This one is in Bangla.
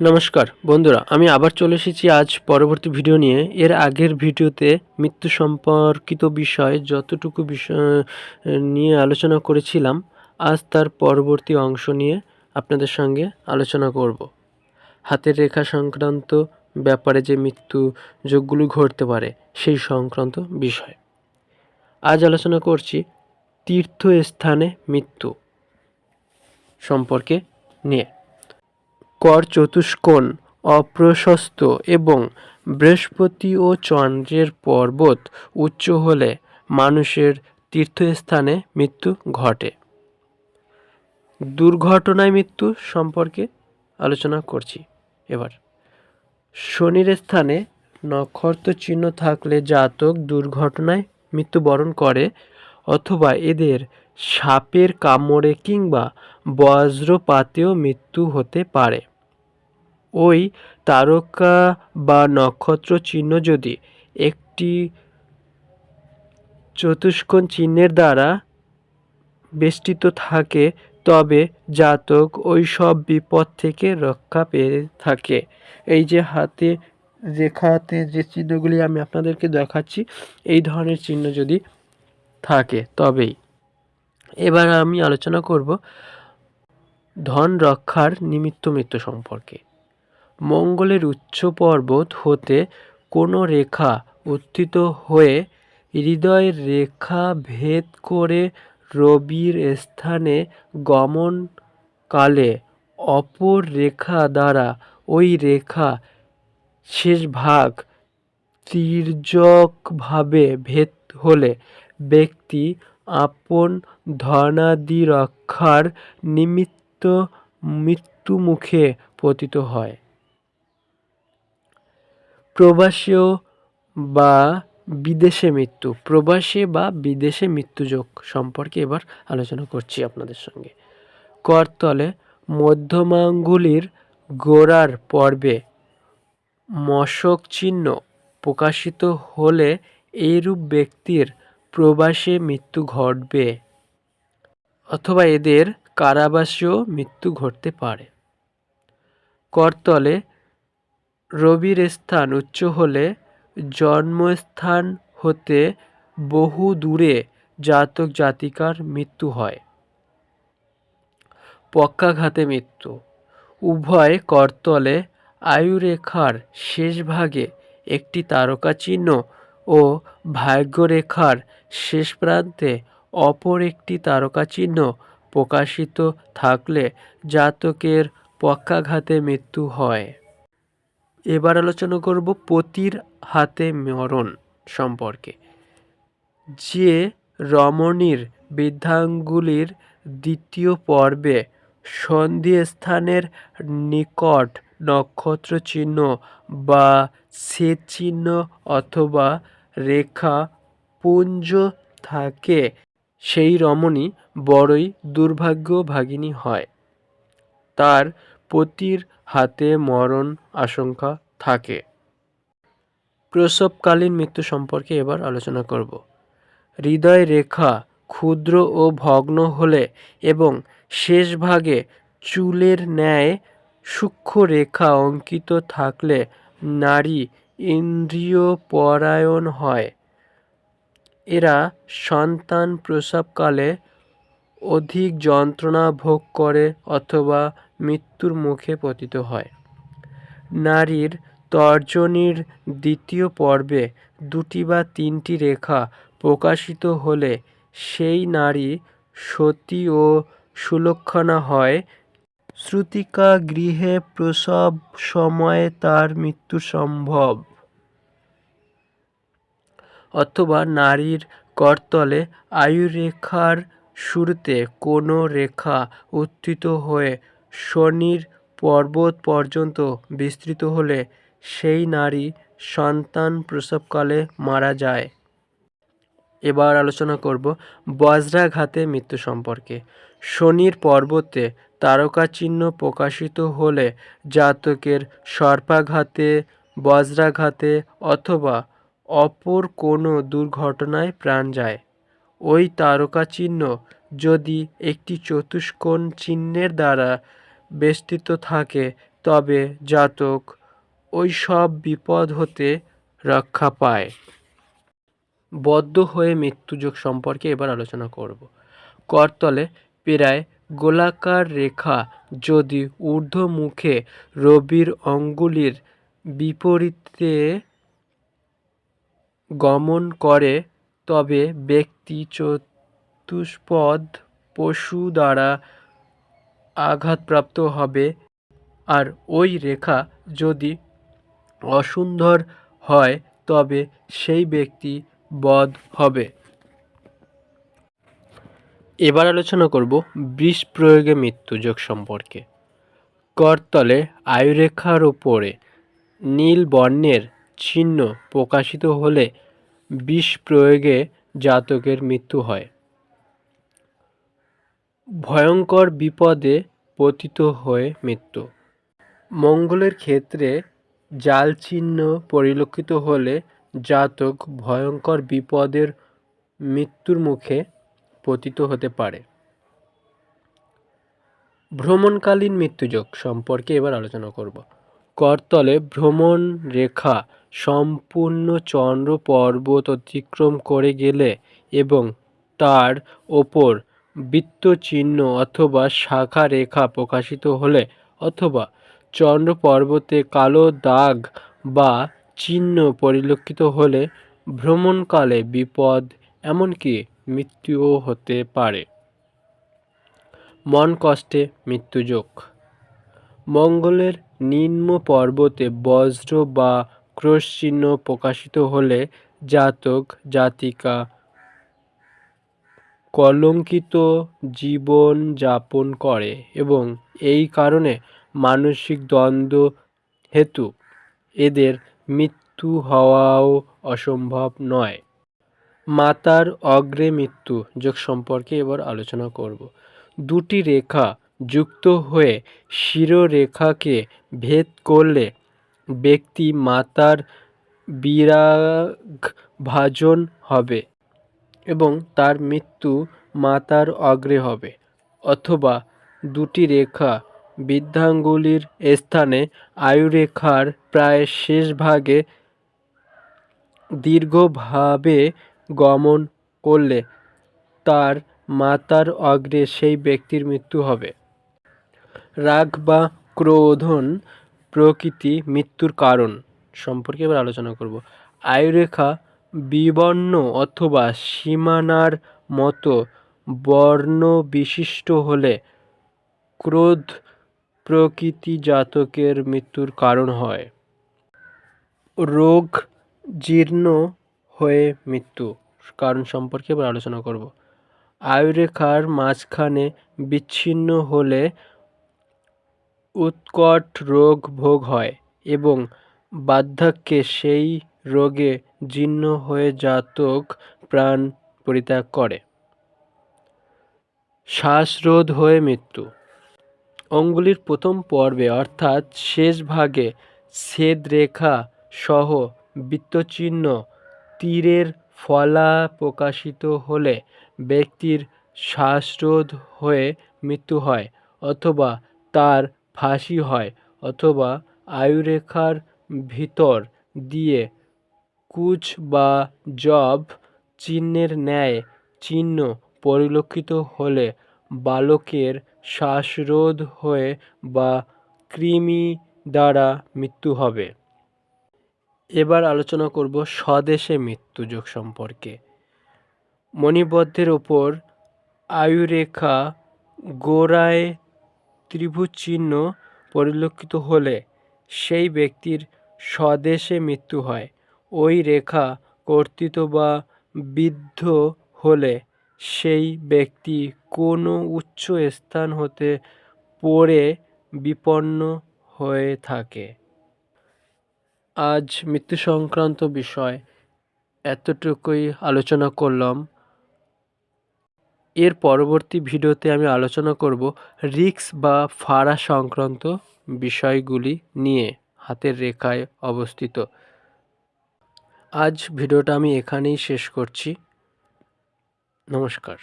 নমস্কার বন্ধুরা, আমি আবার চলে এসেছি আজ পরবর্তী ভিডিও নিয়ে। এর আগের ভিডিওতে মৃত্যু সম্পর্কিত বিষয় যতটুকু বিষয় নিয়ে আলোচনা করেছিলাম, আজ তার পরবর্তী অংশ নিয়ে আপনাদের সঙ্গে আলোচনা করব। হাতের রেখা সংক্রান্ত ব্যাপারে যে মৃত্যু যোগগুলো ঘটতে পারে সেই সংক্রান্ত বিষয় আজ আলোচনা করছি। তীর্থস্থানে মৃত্যু সম্পর্কে নিয়ে কর চতুষ্কোণ অপ্রশস্ত এবং বৃহস্পতি ও চন্দ্রের পর্বত উচ্চ হলে মানুষের তীর্থস্থানে মৃত্যু ঘটে। দুর্ঘটনায় মৃত্যু সম্পর্কে আলোচনা করছি। এবার শনির স্থানে নক্ষত্র চিহ্ন থাকলে জাতক দুর্ঘটনায় মৃত্যুবরণ করে, অথবা এদের সাপের কামড়ে কিংবা বজ্রপাতেও মৃত্যু হতে পারে। ওই তারকা বা নক্ষত্র চিহ্ন যদি একটি চতুষ্কোণ চিহ্নের দ্বারা বেষ্টিত থাকে তবে জাতক ওই সব বিপদ থেকে রক্ষা পেয়ে থাকে। এই যে হাতে রেখাতে যে চিহ্নগুলি আমি আপনাদেরকে দেখাচ্ছি, এই ধরনের চিহ্ন যদি থাকে তবেই। এবার আমি আলোচনা করব ধন রক্ষার নিমিত্ত মৃত্যু সম্পর্কে। মঙ্গলের উচ্চ পর্বত হতে কোনো রেখা উত্থিত হয়ে হৃদয়ের রেখা ভেদ করে রবির স্থানে গমনকালে অপর রেখা দ্বারা ওই রেখা শেষ ভাগ তির্যকভাবে ভেদ হলে ব্যক্তি আপন ধনাদি রক্ষার নিমিত্ত মৃত্যুমুখে পতিত হয়। প্রবাসীয় বা বিদেশে মৃত্যু, প্রবাসী বা বিদেশে মৃত্যুযোগ সম্পর্কে এবার আলোচনা করছি আপনাদের সঙ্গে। করতলে মধ্যমাঙ্গুলির গোড়ার পর্বে মশক চিহ্ন প্রকাশিত হলে এইরূপ ব্যক্তির প্রবাসে মৃত্যু ঘটবে, অথবা এদের কারাবাসেও মৃত্যু ঘটতে পারে। করতলে রবির স্থান উচ্চ হলে জন্মস্থান হতে বহু দূরে জাতক জাতিকার মৃত্যু হয়। পক্ষাঘাতে মৃত্যু, উভয় করতলে আয়ুরেখার শেষ ভাগে একটি তারকা চিহ্ন ও ভাগ্যরেখার শেষ প্রান্তে অপর একটি তারকা চিহ্ন প্রকাশিত থাকলে জাতকের পক্ষাঘাতে মৃত্যু হয়। এবার আলোচনা করব পতির হাতে মরণ সম্পর্কে। যে রমণীর বৃদ্ধাঙ্গুলির দ্বিতীয় পর্বে সন্ধিস্থানের নিকট নক্ষত্র চিহ্ন বা ছেদ চিহ্ন অথবা রেখা পুঞ্জ থাকে, সেই রমণী বড়ই দুর্ভাগ্যভাগিনী হয়। তার পতির হাতে মরণ আশঙ্কা থাকে। প্রসবকালীন মৃত্যু সম্পর্কে এবার আলোচনা করব। হৃদয় রেখা ক্ষুদ্র ও ভগ্ন হলে এবং শেষ ভাগে চুলের ন্যায় সূক্ষ্ম রেখা অঙ্কিত থাকলে নারী ইন্দ্রিয় পরায়ণ হয়। এরা সন্তান প্রসবকালে অধিক যন্ত্রণা ভোগ করে অথবা মৃত্যুর মুখে পতিত হয়। নারীর তর্জনীর দ্বিতীয় পর্বে দুটি বা তিনটি রেখা প্রকাশিত হলে সেই নারী সতী ও সুলক্ষণা হয়। শ্রুতিকা গৃহে প্রসব সময়ে তার মৃত্যু সম্ভব। অথবা নারীর করতলে আয়ুরেখার শুরুতে কোনো রেখা উত্থিত হয়ে শনির পর্বত পর্যন্ত বিস্তৃত হলে সেই নারী সন্তান প্রসবকালে মারা যায়। এবার আলোচনা করব বজ্রাঘাতে মৃত্যু সম্পর্কে। শনির পর্বতে তারকা চিহ্ন প্রকাশিত হলে জাতকের সর্পাঘাতে, বজ্রাঘাতে অথবা অপর কোনো দুর্ঘটনায় প্রাণ যায়। ওই তারকা চিহ্ন যদি একটি চতুষ্কোণ চিহ্নের দ্বারা বেষ্টিত থাকে তবে জাতক ওই সব বিপদ হতে রক্ষা পায়। বদ্ধ হয়ে মৃত্যুযোগ সম্পর্কে এবার আলোচনা করব। করতলে প্রায় গোলাকার রেখা যদি ঊর্ধ্বমুখে রবির অঙ্গুলির বিপরীতে গমন করে তবে ব্যক্তি চতুষ্পদ পশু দ্বারা আঘাতপ্রাপ্ত হবে। আর ওই রেখা যদি অসুন্দর হয় তবে সেই ব্যক্তি বধ হবে। এবার আলোচনা করব বিষ প্রয়োগে মৃত্যুযোগ সম্পর্কে। করতলে আয়ুরেখার ওপরে নীল বর্ণের চিহ্ন প্রকাশিত হলে বিষ প্রয়োগে জাতকের মৃত্যু হয়। ভয়ঙ্কর বিপদে পতিত হয়ে মৃত্যু। মঙ্গলের ক্ষেত্রে জাল চিহ্ন পরিলক্ষিত হলে জাতক ভয়ঙ্কর বিপদের মৃত্যুর মুখে পতিত হতে পারে। ভ্রমণকালীন মৃত্যুযোগ সম্পর্কে এবার আলোচনা করব। করতলে ভ্রমণ রেখা সম্পূর্ণ চন্দ্র পর্বত অতিক্রম করে গেলে এবং তার ওপর বৃত্ত চিহ্ন অথবা শাখা রেখা প্রকাশিত হলে অথবা চন্দ্র পর্বতে কালো দাগ বা চিহ্ন পরিলক্ষিত হলে ভ্রমণকালে বিপদ এমনকি মৃত্যুও হতে পারে। মন কষ্টে মৃত্যুযোগ। মঙ্গলের নিম্ন পর্বতে বজ্র বা ক্রোশ চিহ্ন প্রকাশিত হলে জাতক জাতিকা কলঙ্কিত জীবন যাপন করে এবং এই কারণে মানসিক দ্বন্দ্ব হেতু এদের মৃত্যু হওয়াও অসম্ভব নয়। মাতার অগ্রে মৃত্যু যোগ সম্পর্কে এবার আলোচনা করব। দুটি রেখা যুক্ত হয়ে শিরোরেখাকে ভেদ করলে ব্যক্তি মাতার বিরাগভাজন হবে এবং তার মৃত্যু মাতার অগ্রে হবে। অথবা দুটি রেখা বৃদ্ধাঙ্গুলির স্থানে আয়ুরেখার প্রায় শেষ ভাগে দীর্ঘভাবে গমন করলে তার মাতার অগ্রে সেই ব্যক্তির মৃত্যু হবে। রাগ বা ক্রোধন প্রকৃতি মৃত্যুর কারণ সম্পর্কে এবার আলোচনা করব। আয়ুরেখা বিবর্ণ অথবা সীমানার মতো বর্ণ বিশিষ্ট হলে ক্রোধ প্রকৃতি জাতকের মৃত্যুর কারণ হয়। রোগ জীর্ণ হয়ে মৃত্যু কারণ সম্পর্কে এবার আলোচনা করব। আয়ুরেখার মাঝখানে বিচ্ছিন্ন হলে উৎকট রোগ ভোগ হয় এবং বার্ধক্যে সেই রোগে জীর্ণ হয়ে জাতক প্রাণ পরিত্যাগ করে। শ্বাসরোধ হয়ে মৃত্যু। অঙ্গুলির প্রথম পর্বে অর্থাৎ শেষ ভাগে ছেদ রেখা সহ বৃত্তচিহ্ন তীরের ফলা প্রকাশিত হলে ব্যক্তির শ্বাসরোধ হয়ে মৃত্যু হয় অথবা তার ফাঁসি হয় অথবা আয়ুরেখার ভিতর দিয়ে কুচ বা জব চিহ্নের ন্যায় চিহ্ন পরিলক্ষিত হলে বালকের শ্বাসরোধ হয়ে বা কৃমি দ্বারা মৃত্যু হবে। এবার আলোচনা করব স্বদেশে মৃত্যুযোগ সম্পর্কে। মণিবদ্ধের ওপর আয়ুরেখা গোড়ায় ত্রিভুজ চিহ্ন পরিলক্ষিত হলে সেই ব্যক্তির স্বদেশে মৃত্যু হয়। ওই রেখা কর্তৃত বা বিদ্ধ হলে সেই ব্যক্তি কোনো উচ্চ স্থান হতে পড়ে বিপন্ন হয়ে থাকে। আজ মৃত্যু সংক্রান্ত বিষয় এতটুকুই আলোচনা করলাম। এর পরবর্তী ভিডিওতে আমি আলোচনা করব রিক্স বা ফাড়া সংক্রান্ত বিষয়গুলি নিয়ে হাতের রেখায় অবস্থিত। আজ ভিডিওটা আমি এখানেই শেষ করছি। নমস্কার।